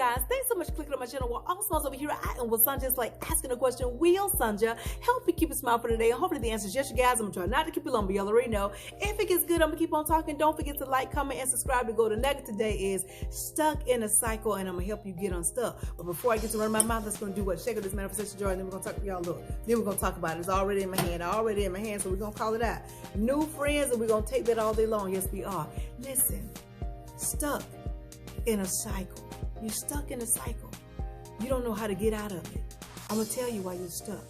guys, thanks so much for clicking on my channel. Well, all smiles over here. I am with Sanja. It's like asking a question. Will Sanja help me keep a smile for today? And hopefully the answer is yes, you guys. I'm gonna try not to keep it long, but y'all already know. If it gets good, I'm gonna keep on talking. Don't forget to like, comment, and subscribe to go. The nugget today is stuck in a cycle, and I'm gonna help you get unstuck. But before I get to run my mouth, let's gonna do what? Shake up this manifestation jar, and then we're gonna talk to y'all. Look, then we're gonna talk about it. It's already in my hand, so we're gonna call it out. New friends, and we're gonna take that all day long. Yes, we are. Listen, stuck in a cycle. You're stuck in a cycle. You don't know how to get out of it. I'm going to tell you why you're stuck.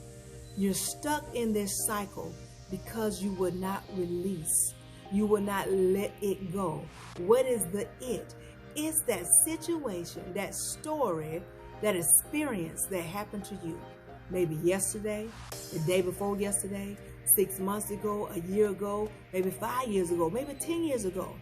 You're stuck in this cycle because you would not release. You will not let it go. What is the it? It's that situation, that story, that experience that happened to you. Maybe yesterday, the day before yesterday, 6 months ago, a year ago, maybe 5 years ago, maybe 10 years ago.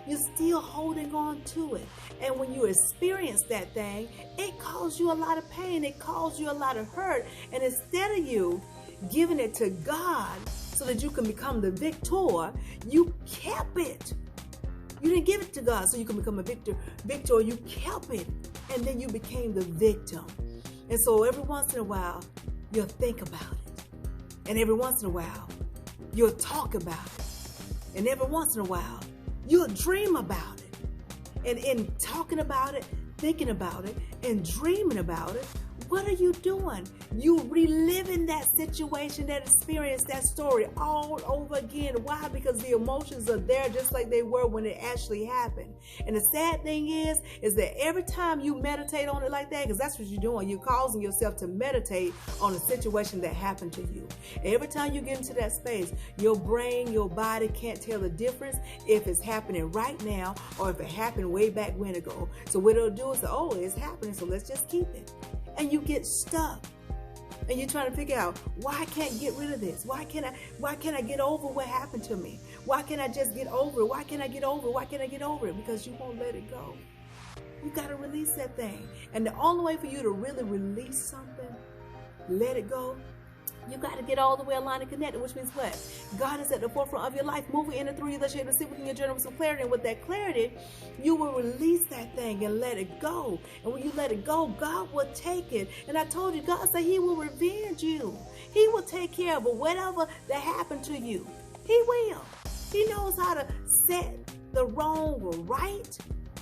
You're still holding on to it. And when you experience that thing, it caused you a lot of pain. It caused you a lot of hurt. And instead of you giving it to God so that you can become the victor, you kept it. You didn't give it to God so you can become a victor. You kept it. And then you became the victim. And so every once in a while, you'll think about it. And every once in a while, you'll talk about it. And every once in a while, you'll dream about it. And in talking about it, thinking about it, and dreaming about it, what are you doing? You reliving that situation, that experience, that story all over again. Why? Because the emotions are there just like they were when it actually happened. And the sad thing is that every time you meditate on it like that, because that's what you're doing, you're causing yourself to meditate on a situation that happened to you. Every time you get into that space, your brain, your body can't tell the difference if it's happening right now or if it happened way back when ago. So what it'll do is, oh, it's happening, so let's just keep it. And you get stuck. And you're trying to figure out, why I can't get rid of this? Why can't I get over what happened to me? Why can't I just get over it? Why can't I get over it? Why can't I get over it? Because you won't let it go. You got to release that thing. And the only way for you to really release something, let it go, you got to get all the way aligned and connected, which means what? God is at the forefront of your life, moving in and through you, that you're able to see within your journey with some clarity. And with that clarity, you will release that thing and let it go. And when you let it go, God will take it. And I told you, God said He will revenge you. He will take care of it. Whatever that happened to you, He will. He knows how to set the wrong right.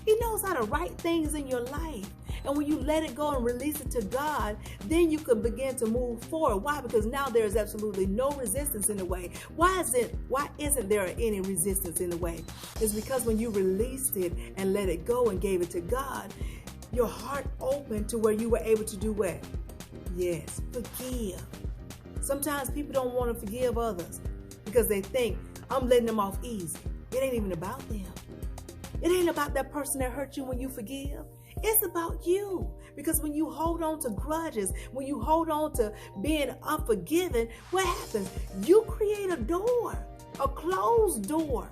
He knows how to right things in your life. And when you let it go and release it to God, then you can begin to move forward. Why? Because now there is absolutely no resistance in the way. Why isn't there any resistance in the way? It's because when you released it and let it go and gave it to God, your heart opened to where you were able to do what? Yes, forgive. Sometimes people don't want to forgive others because they think, I'm letting them off easy. It ain't even about them. It ain't about that person that hurt you when you forgive. It's about you. Because when you hold on to grudges, when you hold on to being unforgiven, what happens? You create a door, a closed door.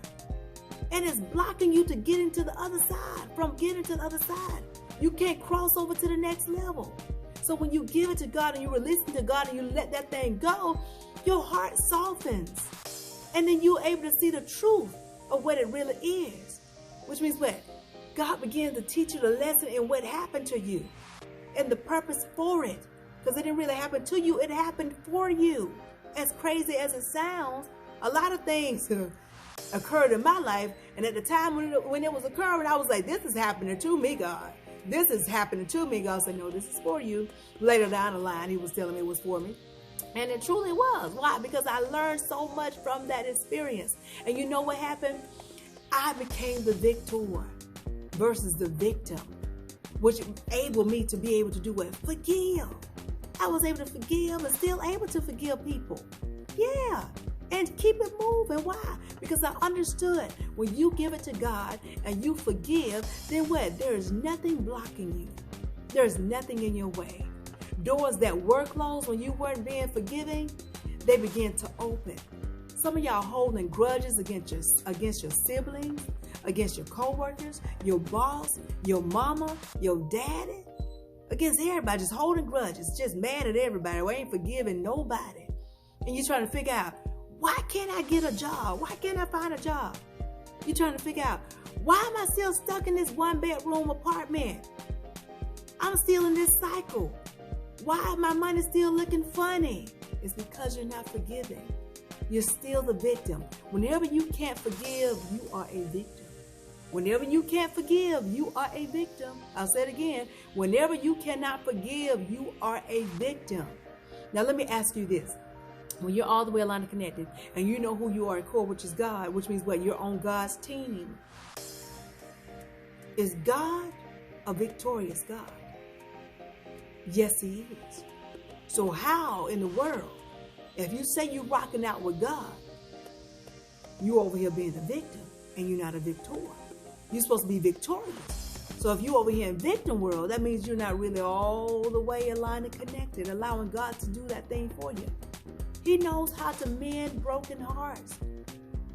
And it's blocking you to get into the other side, from getting to the other side. You can't cross over to the next level. So when you give it to God and you release it to God and you let that thing go, your heart softens. And then you're able to see the truth of what it really is. Which means what? God begins to teach you the lesson in what happened to you and the purpose for it. Because it didn't really happen to you, it happened for you. As crazy as it sounds, a lot of things occurred in my life. And at the time when it was occurring, I was like, this is happening to me, God. This is happening to me. God said, no, this is for you. Later down the line, He was telling me it was for me. And it truly was. Why? Because I learned so much from that experience. And you know what happened? I became the victor versus the victim, which enabled me to be able to do what? Forgive. I was able to forgive and still able to forgive people. Yeah. And keep it moving. Why? Because I understood when you give it to God and you forgive, then what? There is nothing blocking you. There is nothing in your way. Doors that were closed when you weren't being forgiving, they begin to open. Some of y'all holding grudges against your siblings, against your coworkers, your boss, your mama, your daddy, against everybody, just holding grudges, just mad at everybody, we ain't forgiving nobody. And you're trying to figure out, why can't I get a job? Why can't I find a job? You're trying to figure out, why am I still stuck in this 1-bedroom apartment? I'm still in this cycle. Why my money still looking funny? It's because you're not forgiving. You're still the victim. Whenever you can't forgive, you are a victim. Whenever you can't forgive, you are a victim. I'll say it again. Whenever you cannot forgive, you are a victim. Now let me ask you this. When you're all the way aligned and connected, and you know who you are at core, which is God, which means what? You're on God's team. Is God a victorious God? Yes, He is. So how in the world, if you say you're rocking out with God, you over here being the victim and you're not a victor? You're supposed to be victorious. So if you over here in victim world, that means you're not really all the way aligned and connected, allowing God to do that thing for you. He knows how to mend broken hearts.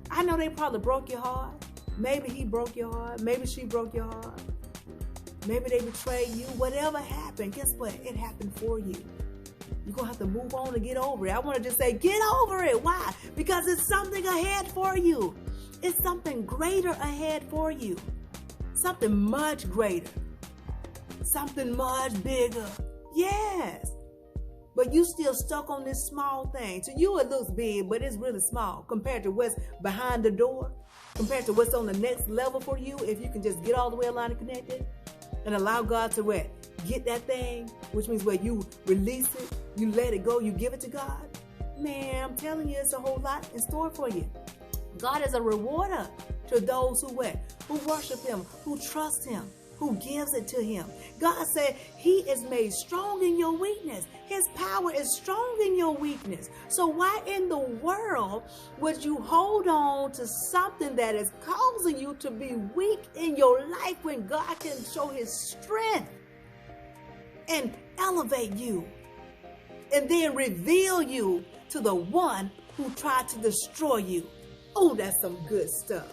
I know they probably broke your heart. Maybe he broke your heart. Maybe she broke your heart. Maybe they betrayed you. Whatever happened, guess what? It happened for you. You're going to have to move on to get over it. I want to just say, get over it. Why? Because it's something ahead for you. It's something greater ahead for you. Something much greater. Something much bigger. Yes. But you still stuck on this small thing. To you it looks big, but it's really small compared to what's behind the door, compared to what's on the next level for you. If you can just get all the way aligned and connected and allow God to what? Get that thing, which means what? You release it, you let it go, you give it to God. Man, I'm telling you, it's a whole lot in store for you. God is a rewarder to those who what? Who worship Him, who trust Him, who gives it to Him. God said He is made strong in your weakness. His power is strong in your weakness. So why in the world would you hold on to something that is causing you to be weak in your life when God can show His strength and elevate you and then reveal you to the one who tried to destroy you? Oh, that's some good stuff.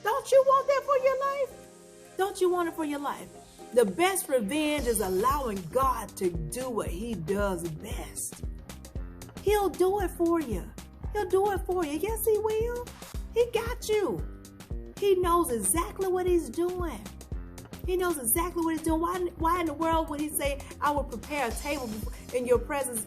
Don't you want that for your life? Don't you want it for your life? The best revenge is allowing God to do what He does best. He'll do it for you. He'll do it for you. Yes, He will. He got you. He knows exactly what He's doing. He knows exactly what He's doing. Why in the world would He say, I will prepare a table in your presence?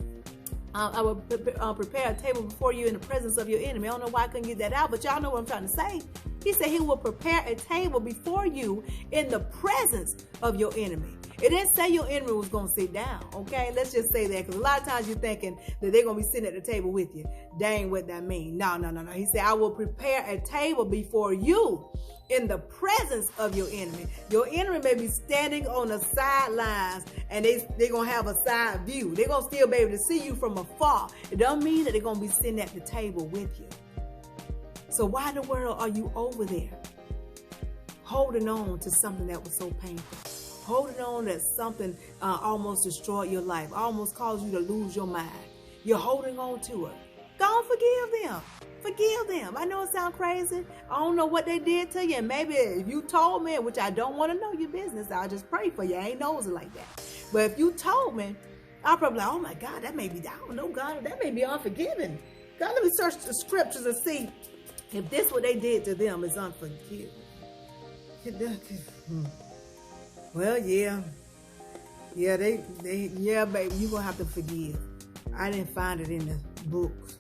I will prepare a table before you in the presence of your enemy. I don't know why I couldn't get that out, but y'all know what I'm trying to say. He said He will prepare a table before you in the presence of your enemy. It didn't say your enemy was going to sit down, okay? Let's just say that, because a lot of times you're thinking that they're going to be sitting at the table with you. Dang, what that mean? No. He said, I will prepare a table before you in the presence of your enemy. Your enemy may be standing on the sidelines and they're going to have a side view. They're going to still be able to see you from afar. It don't mean that they're going to be sitting at the table with you. So why in the world are you over there holding on to something that was so painful? Holding on that something almost destroyed your life, almost caused you to lose your mind. You're holding on to it. Go and forgive them. Forgive them. I know it sounds crazy. I don't know what they did to you. And maybe if you told me, which I don't want to know your business, I'll just pray for you. I ain't nosy like that. But if you told me, I'll probably like, oh my God, that may be, I don't know, God, that may be unforgiving. God, let me search the scriptures and see if this what they did to them is unforgiving. Well, yeah, baby, you're gonna have to forgive. I didn't find it in the books.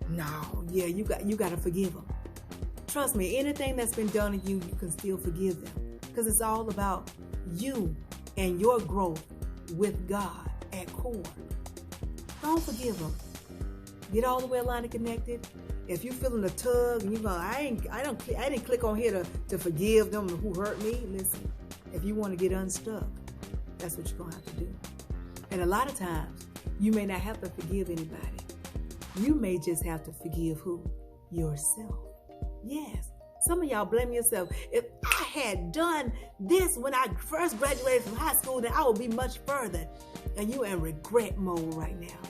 No, yeah, you got to forgive them. Trust me, anything that's been done to you, you can still forgive them, because it's all about you and your growth with God at core. Don't forgive them. Get all the way aligned and connected. If you're feeling a tug and you're going, I didn't click on here to forgive them who hurt me. Listen, if you want to get unstuck, that's what you're going to have to do. And a lot of times, you may not have to forgive anybody. You may just have to forgive who? Yourself. Yes. Some of y'all blame yourself. If I had done this when I first graduated from high school, then I would be much further. And you're in regret mode right now.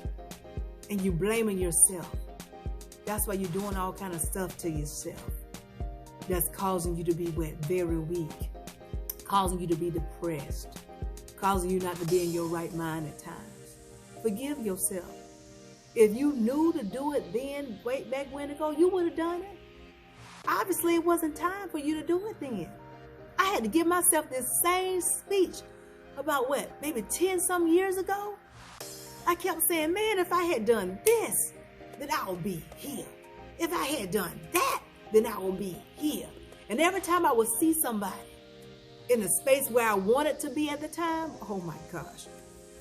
And you're blaming yourself. That's why you're doing all kind of stuff to yourself. That's causing you to be very weak. Causing you to be depressed. Causing you not to be in your right mind at times. Forgive yourself. If you knew to do it then, way back when ago, you would have done it. Obviously, it wasn't time for you to do it then. I had to give myself this same speech about what, maybe 10 some years ago, I kept saying, man, if I had done this, then I would be here. If I had done that, then I would be here. And every time I would see somebody in the space where I wanted to be at the time, oh my gosh,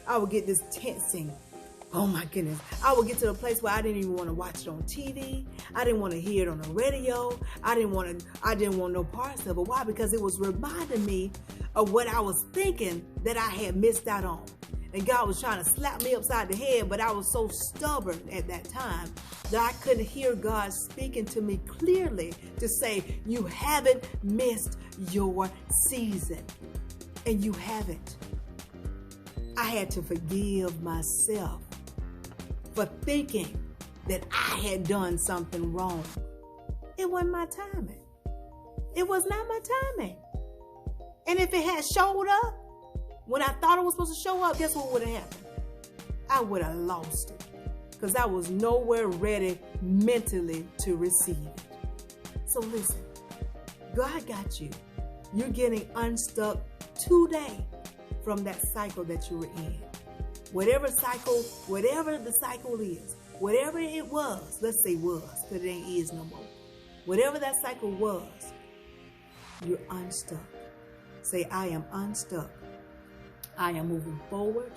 I would get this tensing. Oh my goodness. I would get to a place where I didn't even want to watch it on TV. I didn't want to hear it on the radio. I didn't want no parts of it. Why? Because it was reminding me of what I was thinking that I had missed out on. And God was trying to slap me upside the head, but I was so stubborn at that time that I couldn't hear God speaking to me clearly to say, you haven't missed your season. And you haven't. I had to forgive myself for thinking that I had done something wrong. It wasn't my timing. It was not my timing. And if it had showed up when I thought it was supposed to show up, guess what would have happened? I would have lost it because I was nowhere ready mentally to receive it. So listen, God got you. You're getting unstuck today from that cycle that you were in. Whatever the cycle is, whatever it was, let's say was, because it ain't is no more. Whatever that cycle was, you're unstuck. Say, I am unstuck. I am moving forward.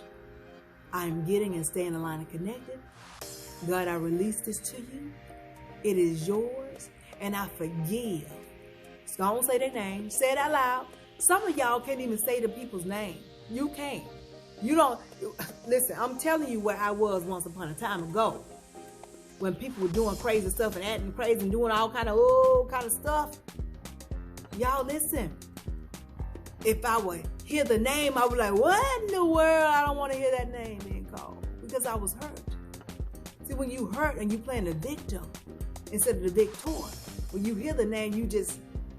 I am getting and staying aligned and connected. God, I release this to you. It is yours, and I forgive. So don't say their name. Say it out loud. Some of y'all can't even say the people's name. You can't. You don't. Listen, I'm telling you where I was once upon a time ago. When people were doing crazy stuff and acting crazy and doing all kind of stuff. Y'all listen. If I would hear the name, I would be like, what in the world? I don't want to hear that name being called. Because I was hurt. See, when you hurt and you playing the victim instead of the victor, when you hear the name,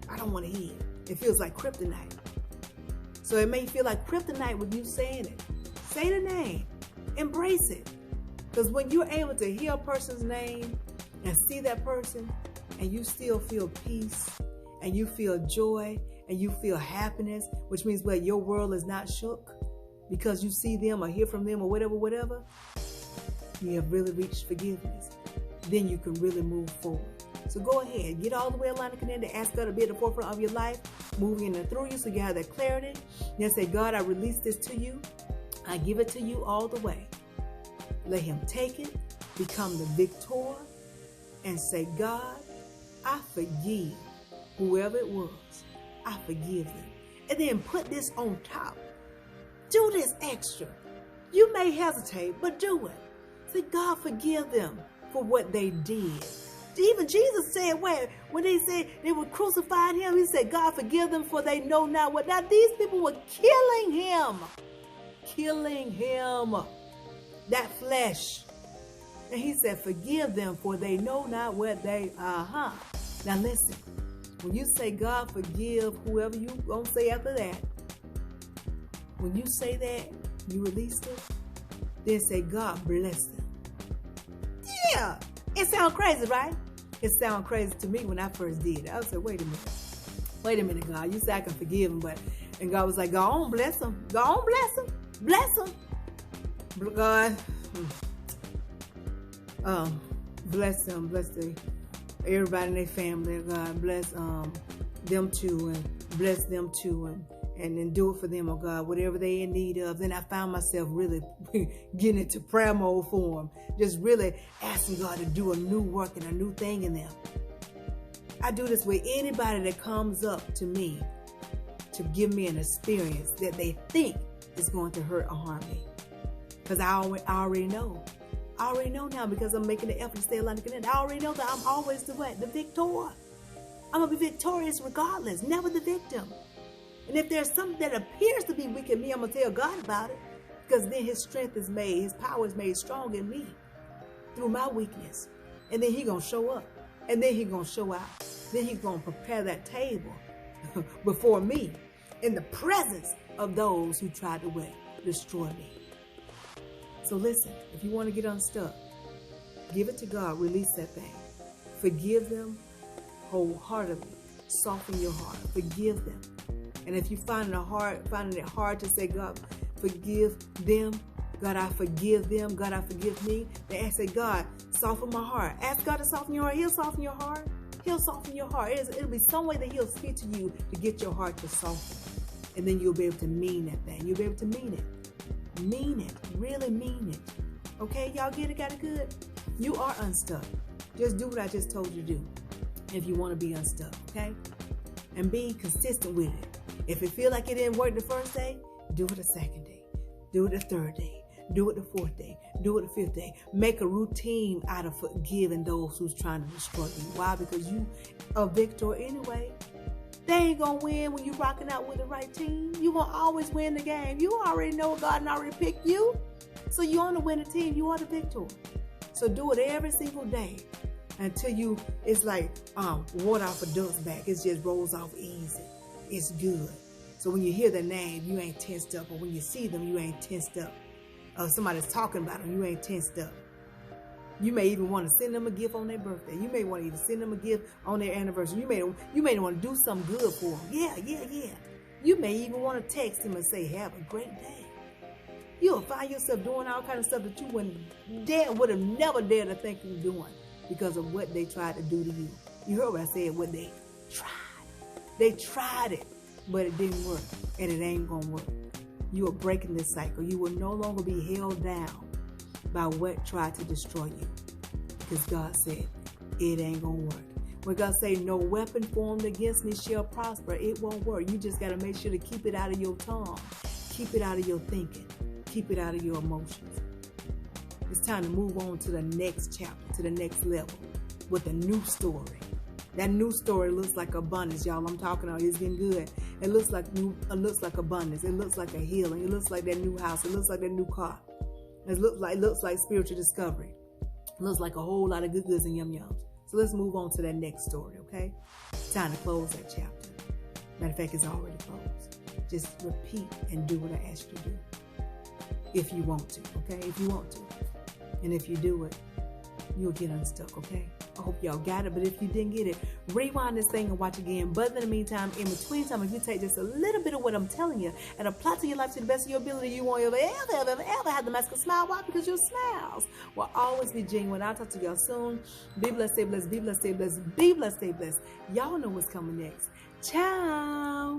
I don't want to hear it. It feels like kryptonite. So it may feel like kryptonite with you saying it. Say the name. Embrace it. Because when you're able to hear a person's name and see that person and you still feel peace and you feel joy and you feel happiness, which means where your world is not shook because you see them or hear from them or whatever, you have really reached forgiveness. Then you can really move forward. So go ahead, get all the way aligned and connected, ask God to be at the forefront of your life, moving in and through you so you have that clarity. Then say, God, I release this to you. I give it to you all the way. Let him take it, become the victor, and say, God, I forgive whoever it was. I forgive them. And then put this on top. Do this extra. You may hesitate, but do it. Say, God, forgive them for what they did. Even Jesus said, when they said they were crucifying him, he said, God, forgive them for they know not what. Now, these people were killing him. Killing him. That flesh. And he said, forgive them for they know not what they, Now, listen. When you say, God, forgive whoever you gonna say after that, when you say that, you release it, then say, God, bless them. Yeah. It sounds crazy, right? It sounded crazy to me when I first did it. I said, wait a minute, God. You said I can forgive him, and God was like, go on, bless him. Go on, bless him. Bless him. God, bless them. Bless everybody in their family. God, bless them too, and bless them too, and then do it for them, oh God, whatever they in need of. Then I found myself really getting into prayer mode for them, just really asking God to do a new work and a new thing in them. I do this with anybody that comes up to me to give me an experience that they think is going to hurt or harm me. Because I already know. I already know now because I'm making the effort to stay aligned and connected. I already know that I'm always the what? The victor. I'm going to be victorious regardless, never the victim. And if there's something that appears to be weak in me, I'm going to tell God about it. Because then his strength is made, his power is made strong in me through my weakness. And then he's going to show up. And then he's going to show out. Then he's going to prepare that table before me in the presence of those who tried to destroy me. So listen, if you want to get unstuck, give it to God, release that thing. Forgive them wholeheartedly. Soften your heart. Forgive them. And if you finding it hard to say, God, forgive them, God, I forgive them, God, I forgive me, then say, God, soften my heart. Ask God to soften your heart. He'll soften your heart. He'll soften your heart. It'll be some way that he'll speak to you to get your heart to soften. And then you'll be able to mean that thing. You'll be able to mean it. Mean it. Really mean it. Okay, y'all get it? Got it good? You are unstuck. Just do what I just told you to do if you want to be unstuck, okay? And be consistent with it. If it feel like it didn't work the first day, do it the second day. Do it the third day. Do it the fourth day. Do it the fifth day. Make a routine out of forgiving those who's trying to destroy you. Why? Because you a victor anyway. They ain't gonna win when you rocking out with the right team. You gonna always win the game. You already know God already picked you. So you on the winning team. You are the victor. So do it every single day until it's like water off a duck's back. It just rolls off easy. It's good. So when you hear the name, you ain't tensed up. Or when you see them, you ain't tensed up. Or somebody's talking about them, you ain't tensed up. You may even want to send them a gift on their birthday. You may want to even send them a gift on their anniversary. You may want to do something good for them. Yeah. You may even want to text them and say, have a great day. You'll find yourself doing all kinds of stuff that you would have never dared to think you were doing because of what they tried to do to you. You heard what I said, what they tried. They tried it, but it didn't work, and it ain't going to work. You are breaking this cycle. You will no longer be held down by what tried to destroy you. Because God said, it ain't going to work. When God say, no weapon formed against me shall prosper, it won't work. You just got to make sure to keep it out of your tongue. Keep it out of your thinking. Keep it out of your emotions. It's time to move on to the next chapter, to the next level with a new story. That new story looks like abundance, y'all. I'm talking about it's getting good. It looks like abundance. It looks like a healing. It looks like that new house. It looks like that new car. It looks like spiritual discovery. It looks like a whole lot of good goods and yum yums. So let's move on to that next story, okay? It's time to close that chapter. Matter of fact, it's already closed. Just repeat and do what I asked you to do. If you want to, okay? If you want to. And if you do it, you'll get unstuck, okay? I hope y'all got it, but if you didn't get it, rewind this thing and watch again. But in the meantime, in between time, if you take just a little bit of what I'm telling you and apply to your life to the best of your ability, you won't ever have the mask of smile. Why? Because your smiles will always be genuine. I'll talk to y'all soon. Be blessed, stay blessed, be blessed, stay blessed, be blessed, stay blessed. Y'all know what's coming next. Ciao.